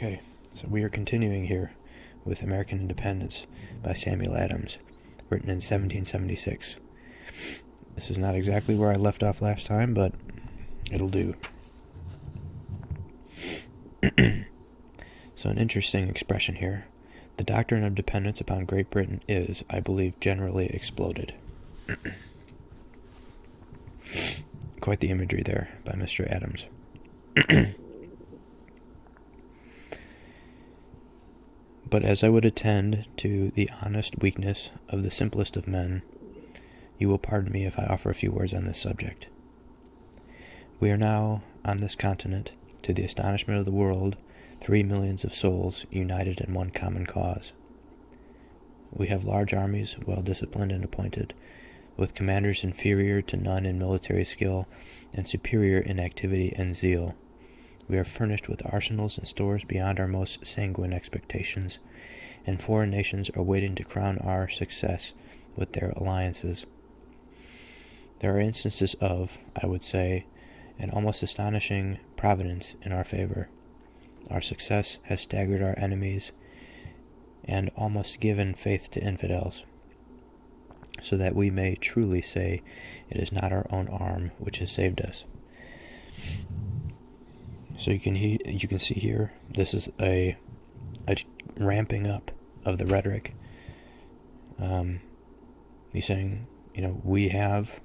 Okay, so we are continuing here with American Independence by Samuel Adams, written in 1776. This is not exactly where I left off last time, but it'll do. So an interesting expression here. The doctrine of dependence upon Great Britain is, I believe, generally exploded. Quite the imagery there by Mr. Adams. But as I would attend to the honest weakness of the simplest of men, you will pardon me if I offer a few words on this subject. We are now, on this continent, to the astonishment of the world, 3 millions of souls united in one common cause. We have large armies, well disciplined and appointed, with commanders inferior to none in military skill and superior in activity and zeal. We are furnished with arsenals and stores beyond our most sanguine expectations, and foreign nations are waiting to crown our success with their alliances. There are instances of, I would say, an almost astonishing providence in our favor. Our success has staggered our enemies and almost given faith to infidels, so that we may truly say it is not our own arm which has saved us. So you can see here, this is a ramping up of the rhetoric. He's saying, we have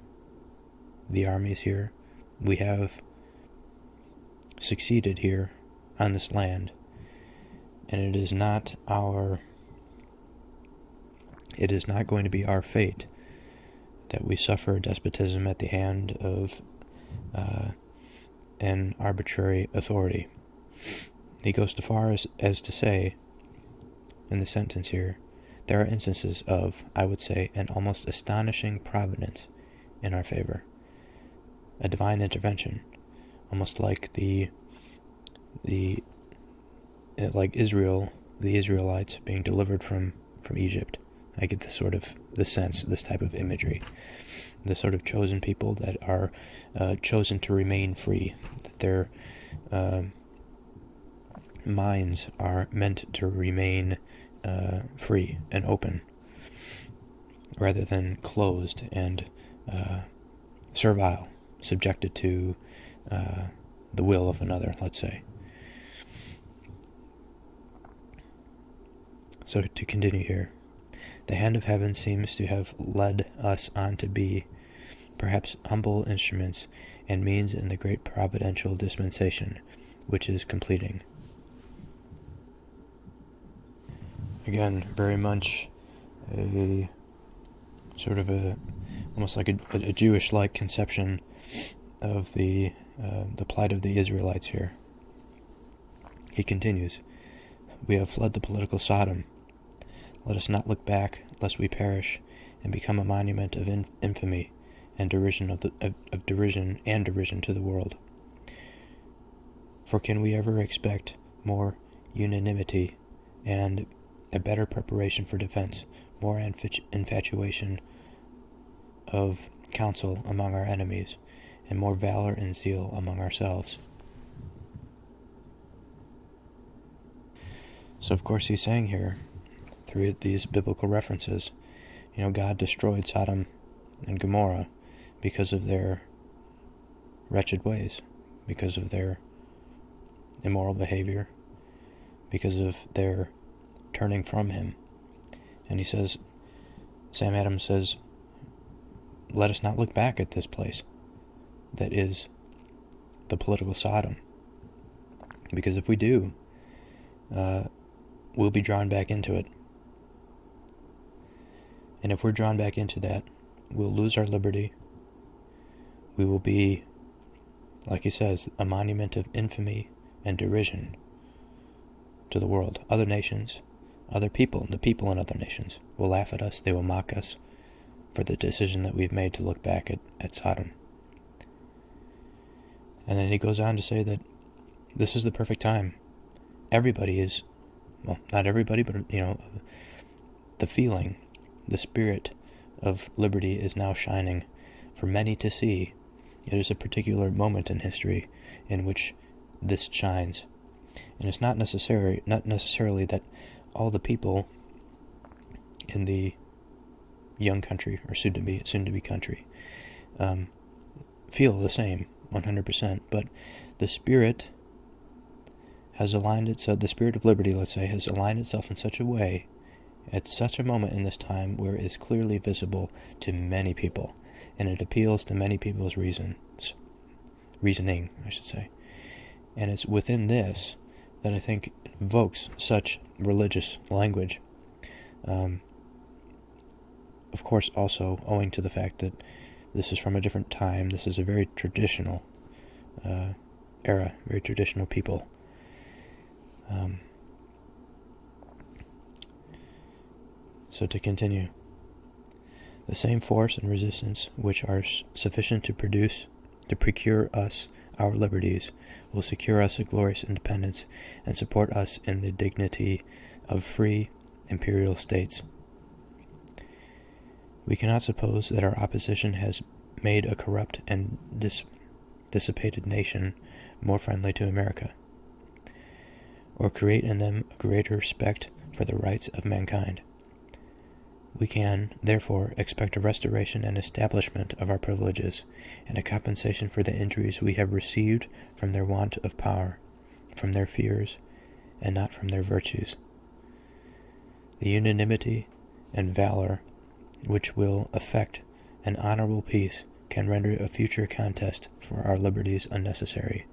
the armies here. We have succeeded here on this land. And it is not going to be our fate that we suffer despotism at the hand of an arbitrary authority. He goes so far as to say, in the sentence here, there are instances of, I would say, an almost astonishing providence in our favor. A divine intervention, almost like like Israel, the Israelites being delivered from Egypt. I get this sense, this type of imagery. The sort of chosen people that are chosen to remain free, that their minds are meant to remain free and open, rather than closed and servile, subjected to the will of another, let's say. So to continue here, the hand of heaven seems to have led us on to be, perhaps, humble instruments and means in the great providential dispensation, which is completing. Again, very much a sort of almost like a Jewish-like conception of the plight of the Israelites here. He continues, we have fled the political Sodom. Let us not look back, lest we perish, and become a monument of infamy and derision of derision and derision to the world. For can we ever expect more unanimity and a better preparation for defense, more infatuation of counsel among our enemies, and more valor and zeal among ourselves? So of course he's saying here, through these biblical references, God destroyed Sodom and Gomorrah because of their wretched ways, because of their immoral behavior, because of their turning from him. And he says, Sam Adams says, let us not look back at this place that is the political Sodom, because if we do, we'll be drawn back into it. And if we're drawn back into that, we'll lose our liberty. We will be, like he says, a monument of infamy and derision to the world. Other nations, other people, the people in other nations will laugh at us. They will mock us for the decision that we've made to look back at Sodom. And then he goes on to say that this is the perfect time. Everybody is, well, not everybody, but, the feeling, the spirit of liberty is now shining for many to see. It is a particular moment in history in which this shines. And it's not necessarily that all the people in the young country, or soon to be country, feel the same 100%, but the spirit has aligned itself, the spirit of liberty, let's say, has aligned itself in such a way, at such a moment in this time, where it is clearly visible to many people, and it appeals to many people's reasoning, I should say. And it's within this that I think invokes such religious language. Of course, also owing to the fact that this is from a different time. This is a very traditional era, very traditional people. So to continue, the same force and resistance which are sufficient to procure us our liberties, will secure us a glorious independence and support us in the dignity of free imperial states. We cannot suppose that our opposition has made a corrupt and dissipated nation more friendly to America, or create in them a greater respect for the rights of mankind. We can, therefore, expect a restoration and establishment of our privileges, and a compensation for the injuries we have received from their want of power, from their fears, and not from their virtues. The unanimity and valor which will effect an honorable peace can render a future contest for our liberties unnecessary.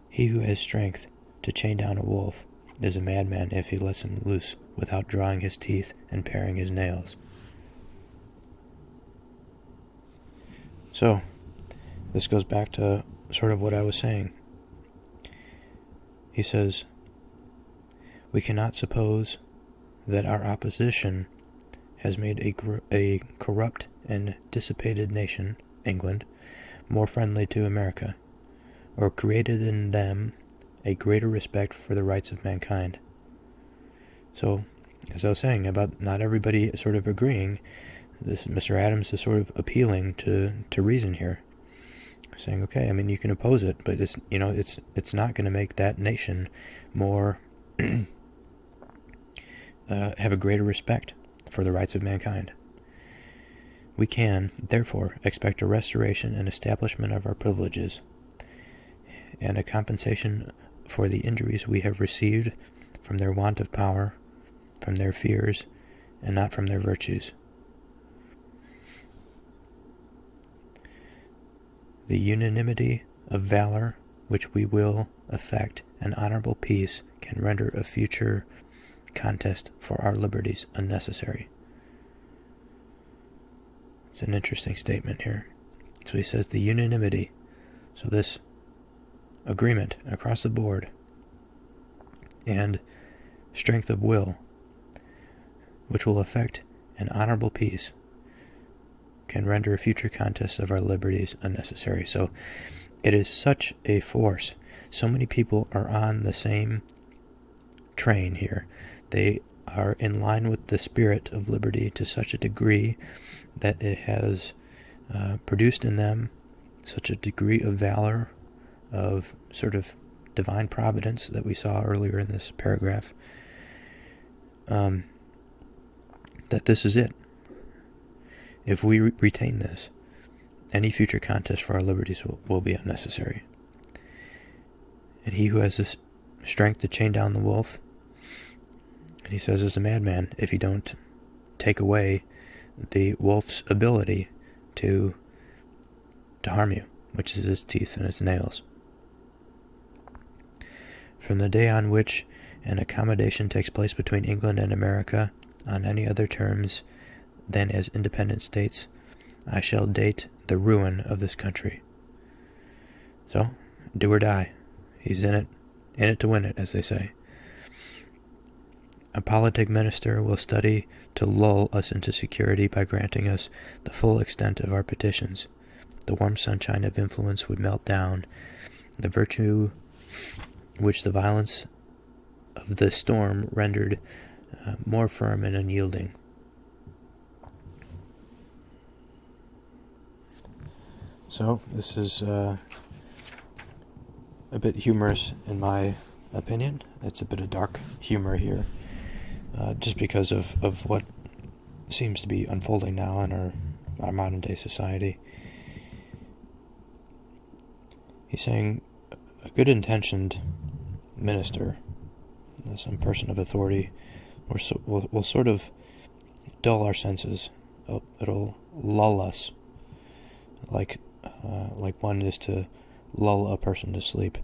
He who has strength to chain down a wolf is a madman if he lets him loose without drawing his teeth and paring his nails. So, this goes back to sort of what I was saying. He says, we cannot suppose that our opposition has made a corrupt and dissipated nation, England, more friendly to America, or created in them a greater respect for the rights of mankind. So, as I was saying about not everybody sort of agreeing, this Mr. Adams is sort of appealing to reason here, saying, okay, I mean, you can oppose it, but it's not going to make that nation more have a greater respect for the rights of mankind. We can, therefore, expect a restoration and establishment of our privileges, and a compensation for the injuries we have received from their want of power, from their fears, and not from their virtues. The unanimity of valor which we will effect an honorable peace can render a future contest for our liberties unnecessary. It's an interesting statement here. So he says the unanimity, so this agreement across the board, and strength of will, which will effect an honorable peace, can render a future contest of our liberties unnecessary. So it is such a force. So many people are on the same train here. They are in line with the spirit of liberty to such a degree that it has produced in them such a degree of valor, of sort of divine providence that we saw earlier in this paragraph, that this is it. If we retain this, any future contest for our liberties will be unnecessary. And he who has this strength to chain down the wolf, and he says, is a madman if you don't take away the wolf's ability to harm you, which is his teeth and his nails. From the day on which an accommodation takes place between England and America on any other terms than as independent states, I shall date the ruin of this country. So, do or die. He's in it to win it, as they say. A politic minister will study to lull us into security by granting us the full extent of our petitions. The warm sunshine of influence would melt down the virtue which the violence of the storm rendered more firm and unyielding. So, this is a bit humorous in my opinion. It's a bit of dark humor here, just because of what seems to be unfolding now in our modern day society. He's saying a good intentioned minister, some person of authority, will sort of dull our senses. It'll lull us, like one is to lull a person to sleep.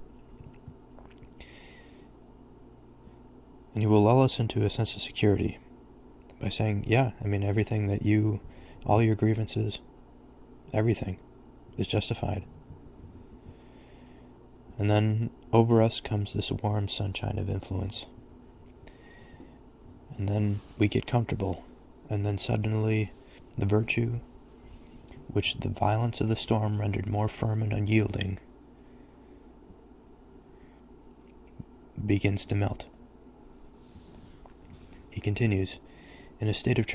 And he will lull us into a sense of security by saying, yeah, I mean, everything that all your grievances, everything is justified. And then over us comes this warm sunshine of influence. And then we get comfortable. And then suddenly the virtue, which the violence of the storm rendered more firm and unyielding, begins to melt. He continues, in a state of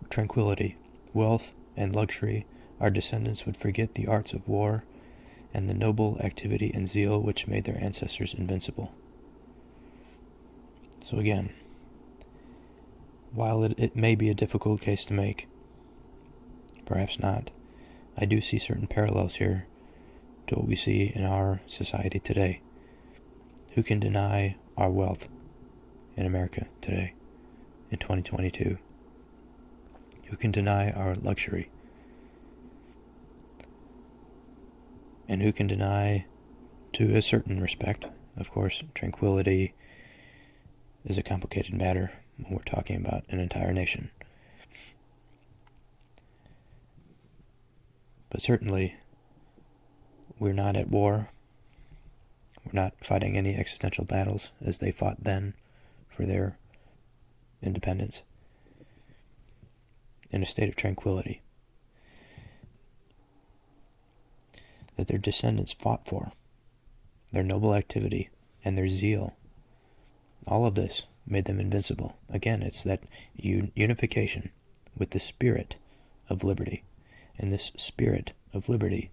tranquility, wealth, and luxury, our descendants would forget the arts of war and the noble activity and zeal which made their ancestors invincible. So again, while it may be a difficult case to make, perhaps not, I do see certain parallels here to what we see in our society today. Who can deny our wealth in America today, in 2022? Who can deny our luxury? And who can deny, to a certain respect, of course, tranquility is a complicated matter when we're talking about an entire nation. But certainly, we're not at war. We're not fighting any existential battles as they fought then for their independence. In a state of tranquility that their descendants fought for, their noble activity and their zeal, all of this made them invincible. Again, it's that unification with the spirit of liberty. And this spirit of liberty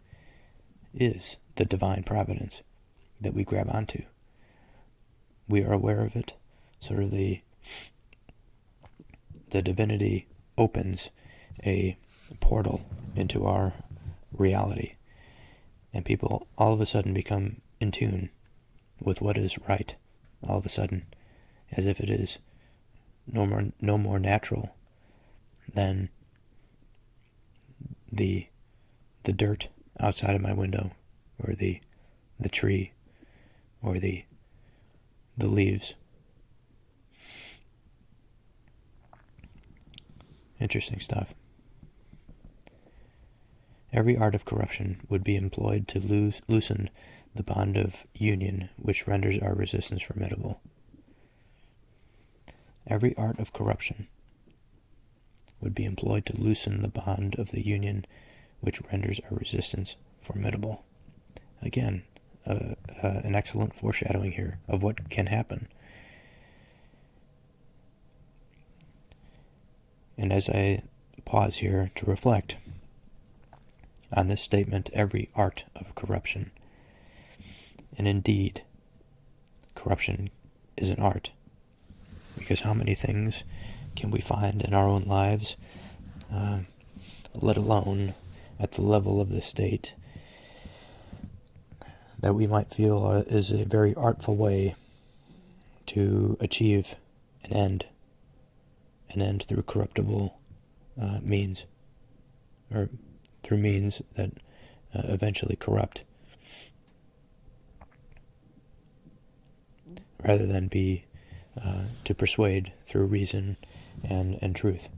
is the divine providence that we grab onto. We are aware of it. Sort of the divinity opens a portal into our reality. And people all of a sudden become in tune with what is right, all of a sudden, as if it is no more natural than the dirt outside of my window, or the tree, or the leaves. Interesting stuff. Every art of corruption would be employed to loosen the bond of union which renders our resistance formidable. Every art of corruption would be employed to loosen the bond of the union which renders our resistance formidable. Again, an excellent foreshadowing here of what can happen. And as I pause here to reflect on this statement, every art of corruption, and indeed, corruption is an art, because how many things can we find in our own lives, let alone at the level of the state, that we might feel is a very artful way to achieve an end through corruptible means, or through means that eventually corrupt, rather than be to persuade through reason and truth.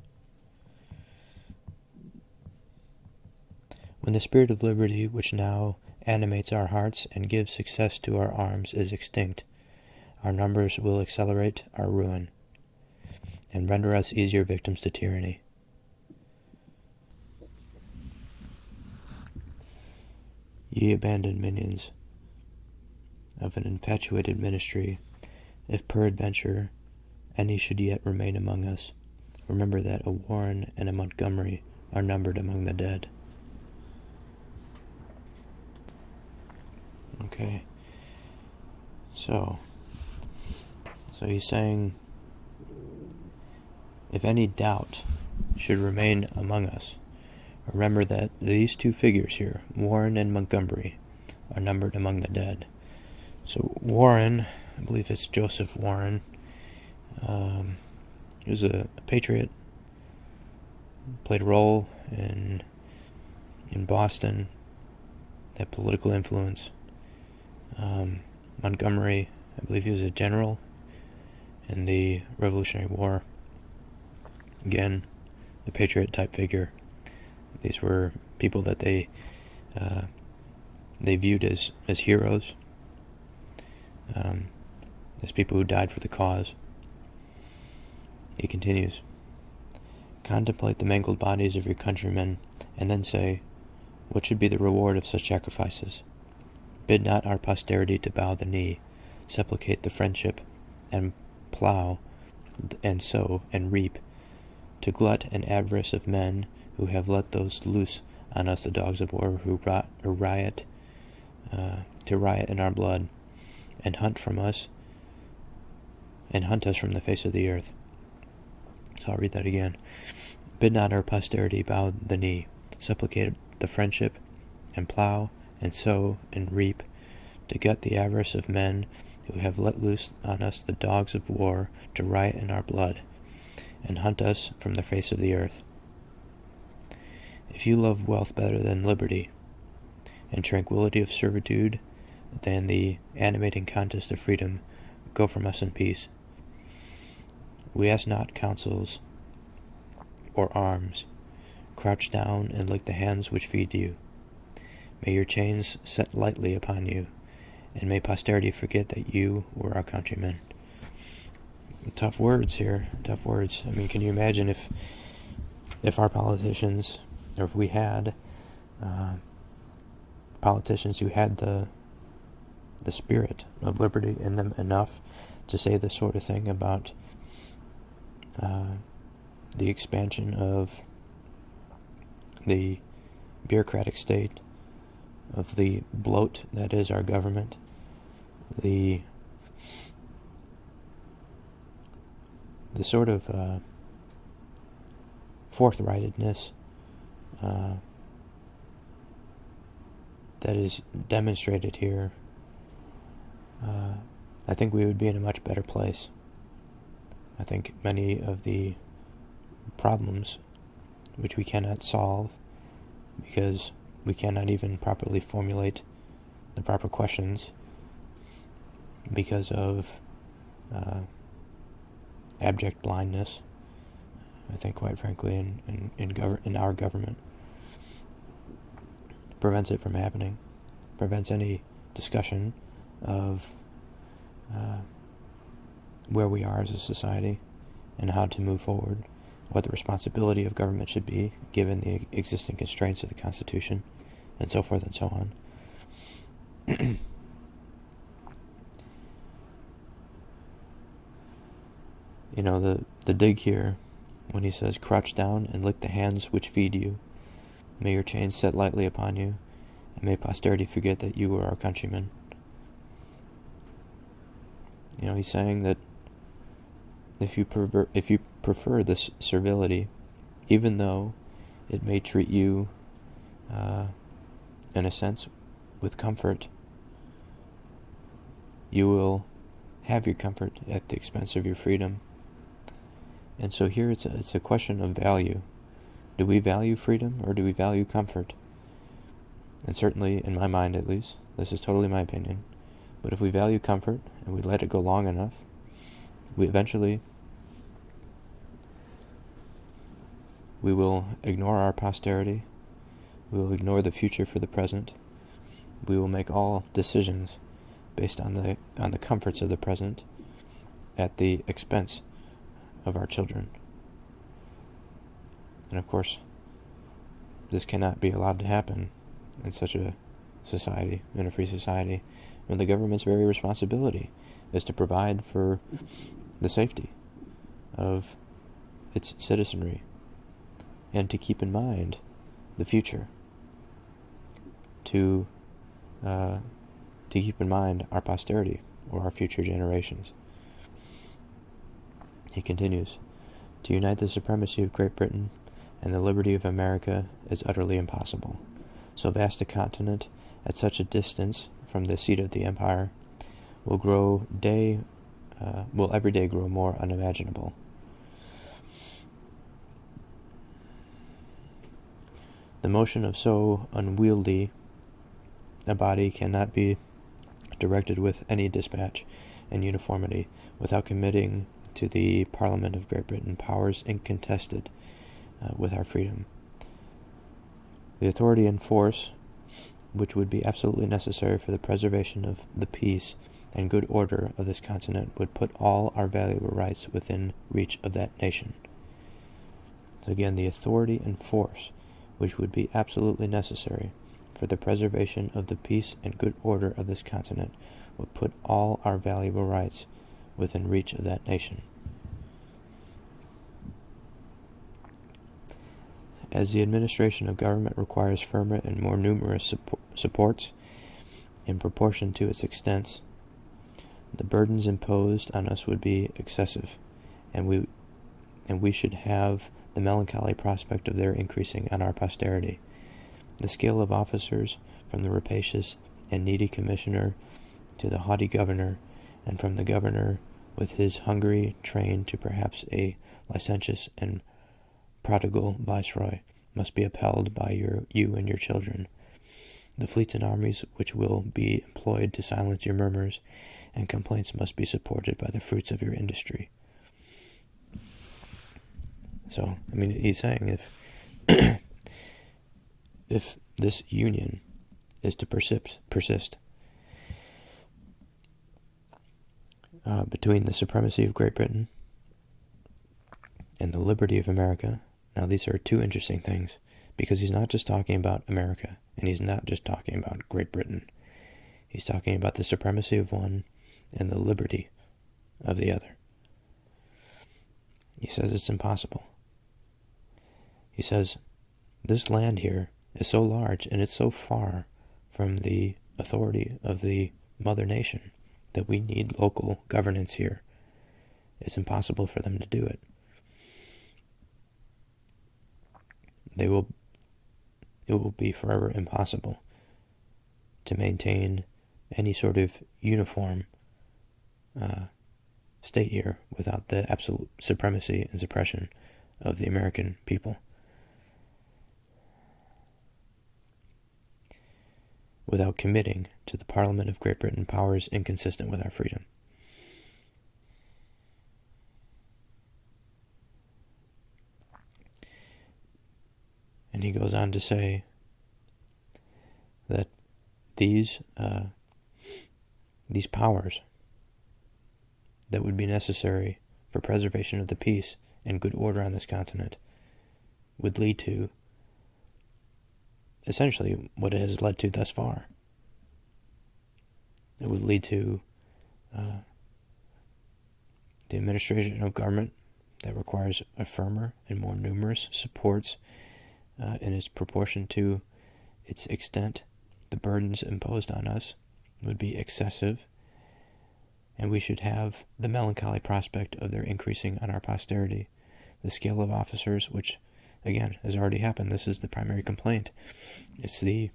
When the spirit of liberty which now animates our hearts and gives success to our arms is extinct, our numbers will accelerate our ruin and render us easier victims to tyranny. Ye abandoned minions of an infatuated ministry, if peradventure any should yet remain among us, remember that a Warren and a Montgomery are numbered among the dead. Okay. So he's saying, if any doubt should remain among us, remember that these two figures here, Warren and Montgomery, are numbered among the dead. So Warren, I believe it's Joseph Warren, he was a patriot, played a role in Boston, had political influence. Montgomery, I believe he was a general in the Revolutionary War. Again, a patriot type figure. These were people that they viewed as heroes, as people who died for the cause. He continues, contemplate the mangled bodies of your countrymen, and then say, what should be the reward of such sacrifices? Bid not our posterity to bow the knee, supplicate the friendship, and plough, and sow, and reap, to glut and avarice of men who have let those loose on us the dogs of war who riot in our blood, and hunt us from the face of the earth. So I'll read that again. Bid not our posterity bow the knee, supplicate the friendship, and plough, and sow, and reap, to gut the avarice of men who have let loose on us the dogs of war to riot in our blood, and hunt us from the face of the earth. If you love wealth better than liberty, and tranquility of servitude than the animating contest of freedom, go from us in peace. We ask not counsels or arms. Crouch down and lick the hands which feed you. May your chains set lightly upon you, and may posterity forget that you were our countrymen. Tough words here, tough words. I mean, can you imagine if our politicians, or if we had politicians who had the spirit of liberty in them enough to say this sort of thing about the expansion of the bureaucratic state, of the bloat that is our government, the sort of forthrightedness that is demonstrated here, I think we would be in a much better place. I think many of the problems which we cannot solve because we cannot even properly formulate the proper questions because of abject blindness, I think, quite frankly, in our government, prevents it from happening, prevents any discussion of where we are as a society and how to move forward, what the responsibility of government should be given the existing constraints of the Constitution, and so forth and so on. You know, the dig here, when he says, crouch down and lick the hands which feed you, may your chains set lightly upon you, and may posterity forget that you were our countrymen. You know, he's saying that if you prefer this servility, even though it may treat you, in a sense, with comfort, you will have your comfort at the expense of your freedom. And so here it's a question of value. Do we value freedom or do we value comfort? And certainly, in my mind at least, this is totally my opinion, but if we value comfort and we let it go long enough, we will ignore our posterity, we will ignore the future for the present, we will make all decisions based on the comforts of the present at the expense of our children. And of course, this cannot be allowed to happen in such a society, in a free society, when the government's very responsibility is to provide for the safety of its citizenry and to keep in mind the future, to keep in mind our posterity, or our future generations. He continues, to unite the supremacy of Great Britain and the liberty of America is utterly impossible. So vast a continent, at such a distance from the seat of the empire, will every day grow more unimaginable. The motion of so unwieldy a body cannot be directed with any dispatch and uniformity without committing to the Parliament of Great Britain powers incontested with our freedom. The authority and force which would be absolutely necessary for the preservation of the peace and good order of this continent would put all our valuable rights within reach of that nation. So again, the authority and force which would be absolutely necessary for the preservation of the peace and good order of this continent would put all our valuable rights within reach of that nation. As the administration of government requires firmer and more numerous supports in proportion to its extents, the burdens imposed on us would be excessive, and we should have the melancholy prospect of their increasing on our posterity. The scale of officers, from the rapacious and needy commissioner to the haughty governor, and from the governor with his hungry train to perhaps a licentious and prodigal viceroy, must be upheld by you and your children. The fleets and armies which will be employed to silence your murmurs and complaints must be supported by the fruits of your industry. So, he's saying if this union is to persist between the supremacy of Great Britain and the liberty of America. Now, these are two interesting things, because he's not just talking about America, and he's not just talking about Great Britain. He's talking about the supremacy of one and the liberty of the other. He says it's impossible. He says this land here is so large and it's so far from the authority of the mother nation that we need local governance here. It's impossible for them to do it. It will be forever impossible to maintain any sort of uniform state here without the absolute supremacy and suppression of the American people. Without committing to the Parliament of Great Britain powers inconsistent with our freedom. And he goes on to say that these powers that would be necessary for preservation of the peace and good order on this continent would lead to essentially what it has led to thus far. It would lead to the administration of government that requires a firmer and more numerous supports in its proportion to its extent. The burdens imposed on us would be excessive, and we should have the melancholy prospect of their increasing on our posterity. The scale of officers, which again has already happened, this is the primary complaint. It's the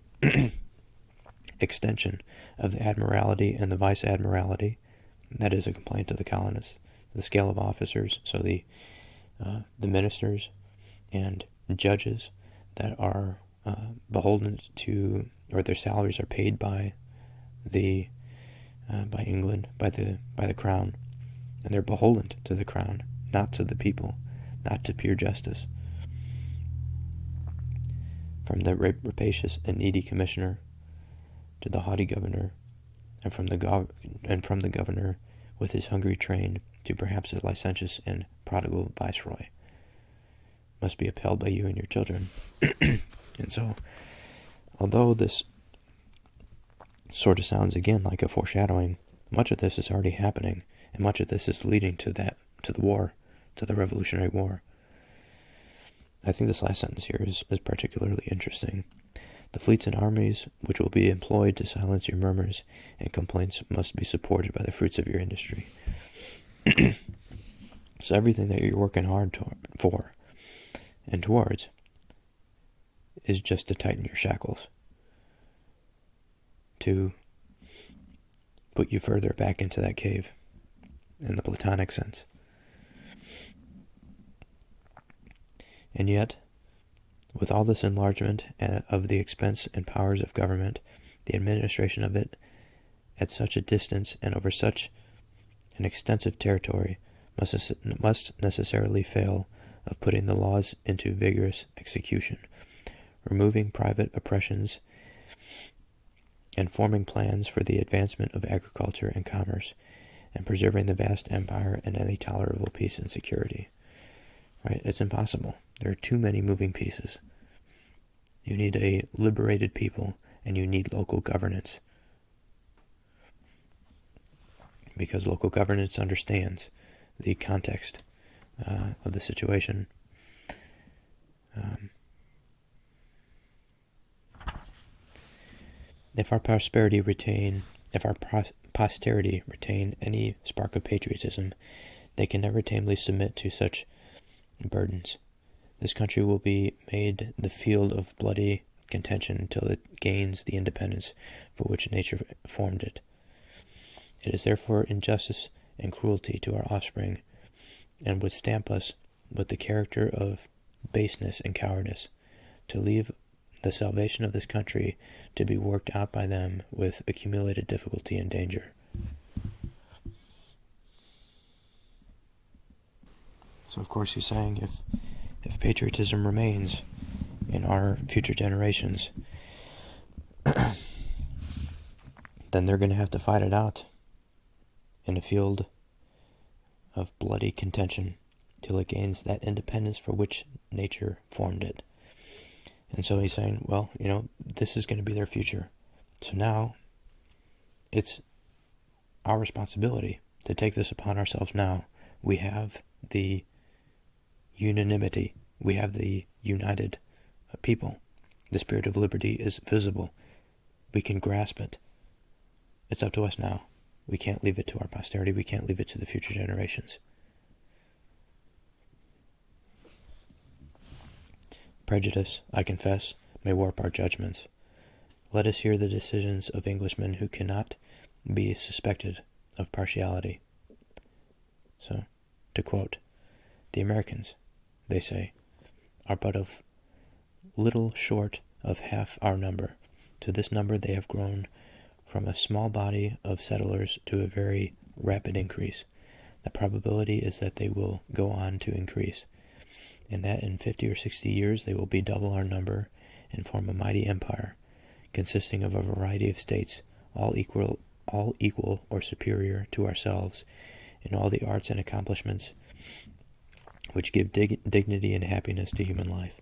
extension of the admiralty and the vice-admiralty. That is a complaint of the colonists. The scale of officers, so the ministers and judges that are beholden to, or their salaries are paid by England, by the crown, and they're beholden to the crown, not to the people, not to pure justice. From the rapacious and needy commissioner to the haughty governor, and from the governor with his hungry train to perhaps a licentious and prodigal viceroy, must be upheld by you and your children. And so, although this sort of sounds again like a foreshadowing, much of this is already happening, and much of this is leading to the war, to the Revolutionary War. I think this last sentence here is particularly interesting. The fleets and armies which will be employed to silence your murmurs and complaints must be supported by the fruits of your industry. So everything that you're working hard for and towards is just to tighten your shackles, to put you further back into that cave, in the Platonic sense. And yet, with all this enlargement of the expense and powers of government, the administration of it at such a distance and over such an extensive territory must necessarily fail of putting the laws into vigorous execution, removing private oppressions, and forming plans for the advancement of agriculture and commerce, and preserving the vast empire in any tolerable peace and security. Right? It's impossible. There are too many moving pieces. You need a liberated people, and you need local governance. Because local governance understands the context of the situation. If our posterity retain any spark of patriotism, they can never tamely submit to such burdens. This country will be made the field of bloody contention until it gains the independence for which nature formed it. It is therefore injustice and cruelty to our offspring, and would stamp us with the character of baseness and cowardice, to leave the salvation of this country to be worked out by them with accumulated difficulty and danger. So of course he's saying if patriotism remains in our future generations, then they're going to have to fight it out in a field of bloody contention till it gains that independence for which nature formed it. And so he's saying, well, this is going to be their future. So now it's our responsibility to take this upon ourselves now. We have the unanimity. We have the united people. The spirit of liberty is visible. We can grasp it. It's up to us now. We can't leave it to our posterity. We can't leave it to the future generations. Prejudice, I confess, may warp our judgments. Let us hear the decisions of Englishmen who cannot be suspected of partiality. So, to quote, the Americans, they say, are but of little short of half our number. To this number they have grown from a small body of settlers to a very rapid increase. The probability is that they will go on to increase, and that in 50 or 60 years they will be double our number and form a mighty empire, consisting of a variety of states, all equal or superior to ourselves in all the arts and accomplishments which give dignity and happiness to human life.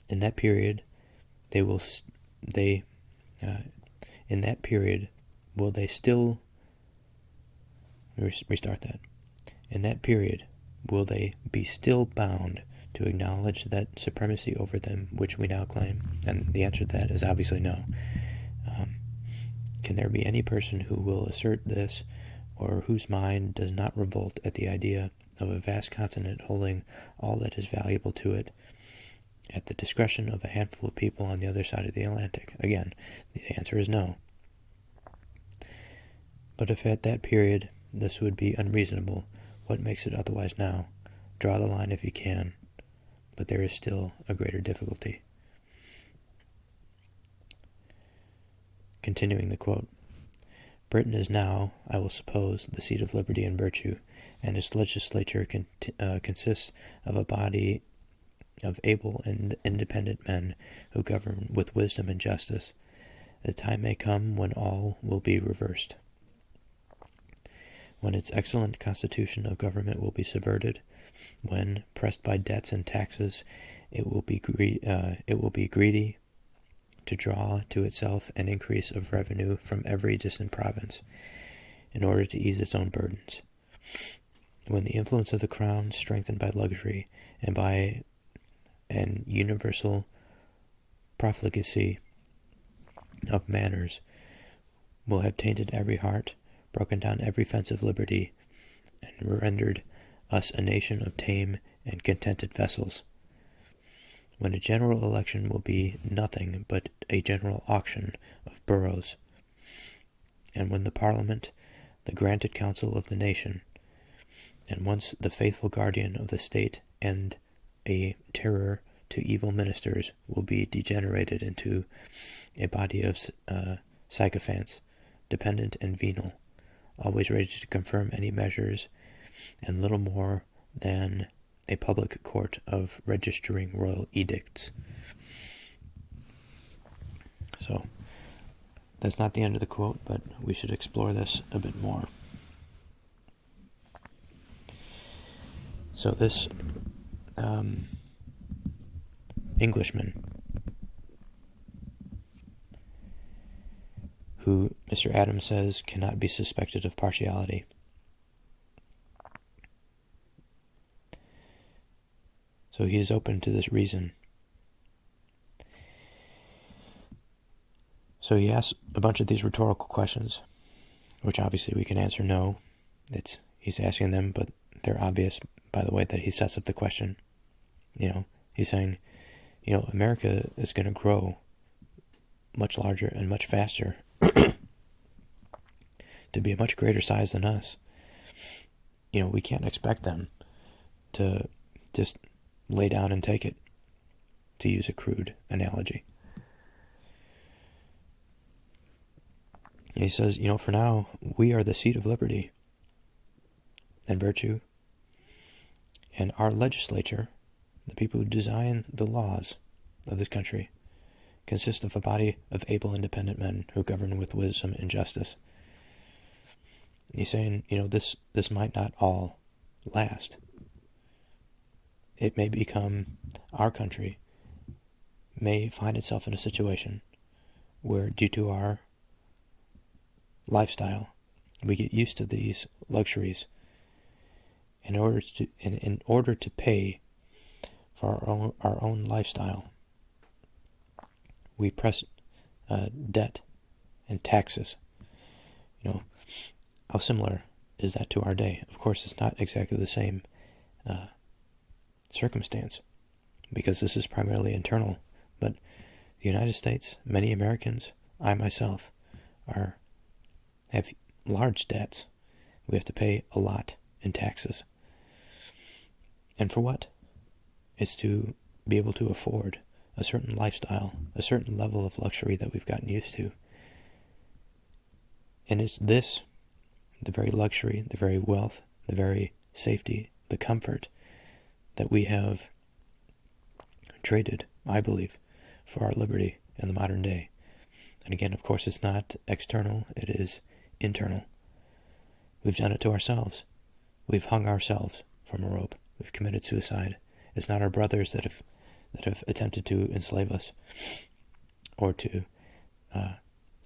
In that period, will they be still bound to acknowledge that supremacy over them which we now claim? And the answer to that is obviously no. Can there be any person who will assert this, or whose mind does not revolt at the idea of a vast continent holding all that is valuable to it, at the discretion of a handful of people on the other side of the Atlantic? Again, the answer is no. But if at that period this would be unreasonable, what makes it otherwise now? Draw the line if you can, but there is still a greater difficulty. Continuing the quote, Britain is now, I will suppose, the seat of liberty and virtue, and its legislature consists of a body of able and independent men who govern with wisdom and justice. The time may come when all will be reversed, when its excellent constitution of government will be subverted, when, pressed by debts and taxes, it will be greedy to draw to itself an increase of revenue from every distant province, in order to ease its own burdens. When the influence of the crown, strengthened by luxury and by an universal profligacy of manners will have tainted every heart, broken down every fence of liberty, and rendered us a nation of tame and contented vessels. When a general election will be nothing but a general auction of boroughs, and when the Parliament, the granted council of the nation, and once the faithful guardian of the state and a terror to evil ministers will be degenerated into a body of sycophants, dependent and venal, always ready to confirm any measures, and little more than a public court of registering royal edicts. So, that's not the end of the quote, but we should explore this a bit more. So this Englishman, who Mr. Adams says cannot be suspected of partiality, so he is open to this reason. So he asks a bunch of these rhetorical questions, which obviously we can answer no. He's asking them, but they're obvious by the way that he sets up the question. He's saying, America is going to grow much larger and much faster to be a much greater size than us. We can't expect them to just lay down and take it, to use a crude analogy. He says, for now, we are the seat of liberty and virtue, and our legislature, the people who design the laws of this country, consist of a body of able, independent men who govern with wisdom and justice. He's saying, this might not all last. It may become, our country may find itself in a situation where, due to our lifestyle, we get used to these luxuries. In order to pay for our own lifestyle, we press debt and taxes. How similar is that to our day? Of course, it's not exactly the same circumstance, because this is primarily internal. But the United States, many Americans, I myself, have large debts. We have to pay a lot in taxes. And for what? It's to be able to afford a certain lifestyle, a certain level of luxury that we've gotten used to. And it's this, the very luxury, the very wealth, the very safety, the comfort that we have traded, I believe, for our liberty in the modern day. And again, of course, it's not external, it is internal. We've done it to ourselves. We've hung ourselves from a rope. We've committed suicide. It's not our brothers that have attempted to enslave us or to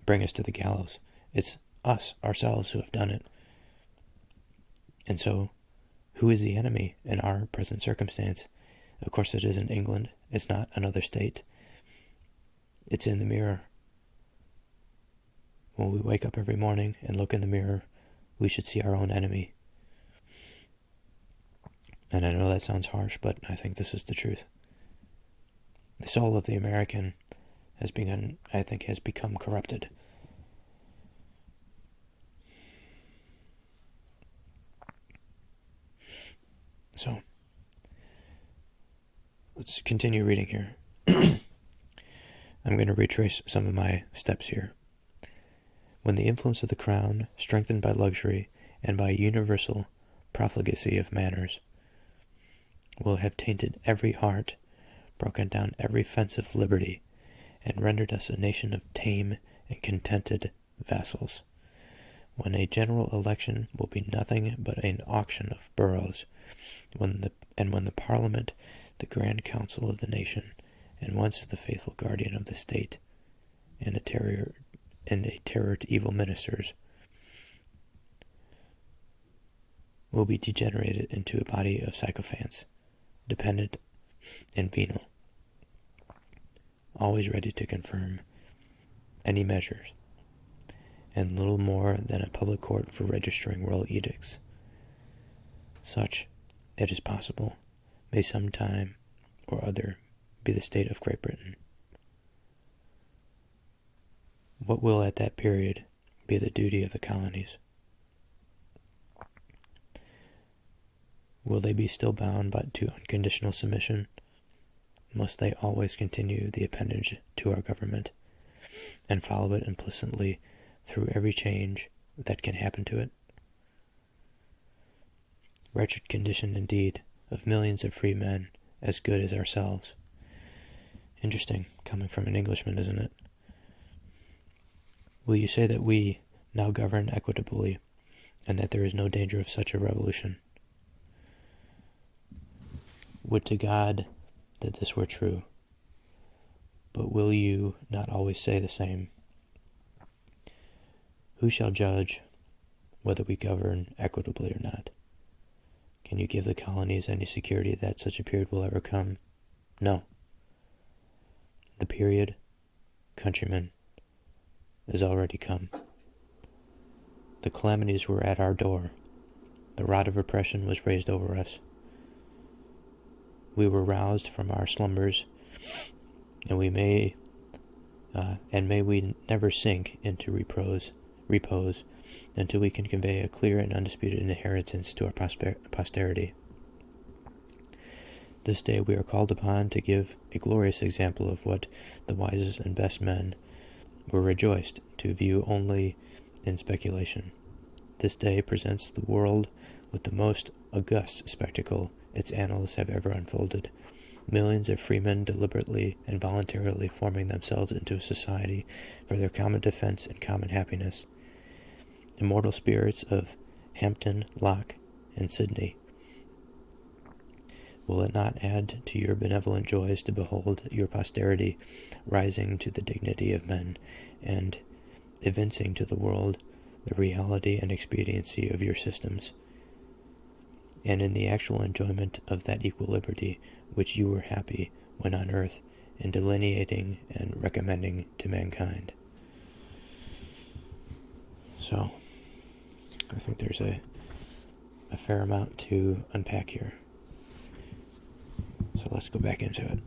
bring us to the gallows. It's us, ourselves, who have done it. And so, who is the enemy in our present circumstance? Of course, it isn't England. It's not another state. It's in the mirror. When we wake up every morning and look in the mirror, we should see our own enemy. And I know that sounds harsh, but I think this is the truth. The soul of the American has become corrupted. So, let's continue reading here. I'm going to retrace some of my steps here. When the influence of the crown, strengthened by luxury and by universal profligacy of manners, will have tainted every heart, broken down every fence of liberty, and rendered us a nation of tame and contented vassals. When a general election will be nothing but an auction of boroughs, when the Parliament, the grand council of the nation, and once the faithful guardian of the state, and a terror to evil ministers, will be degenerated into a body of sycophants, dependent and venal, always ready to confirm any measures, and little more than a public court for registering royal edicts. Such, it is possible, may some time or other be the state of Great Britain. What will at that period be the duty of the colonies? Will they be still bound to unconditional submission? Must they always continue the appendage to our government, and follow it implicitly through every change that can happen to it? Wretched condition indeed of millions of free men as good as ourselves. Interesting, coming from an Englishman, isn't it? Will you say that we now govern equitably, and that there is no danger of such a revolution? Would to God that this were true, but will you not always say the same? Who shall judge whether we govern equitably or not? Can you give the colonies any security that such a period will ever come? No. The period, countrymen, is already come. The calamities were at our door. The rod of oppression was raised over us. We were roused from our slumbers, and may we never sink into repose until we can convey a clear and undisputed inheritance to our posterity. This day we are called upon to give a glorious example of what the wisest and best men were rejoiced to view only in speculation. This day presents the world with the most august spectacle its annals have ever unfolded. Millions of freemen deliberately and voluntarily forming themselves into a society for their common defense and common happiness. Immortal spirits of Hampton, Locke, and Sidney. Will it not add to your benevolent joys to behold your posterity rising to the dignity of men, and evincing to the world the reality and expediency of your systems, and in the actual enjoyment of that equal liberty which you were happy when on earth in delineating and recommending to mankind? So, I think there's a fair amount to unpack here. So let's go back into it.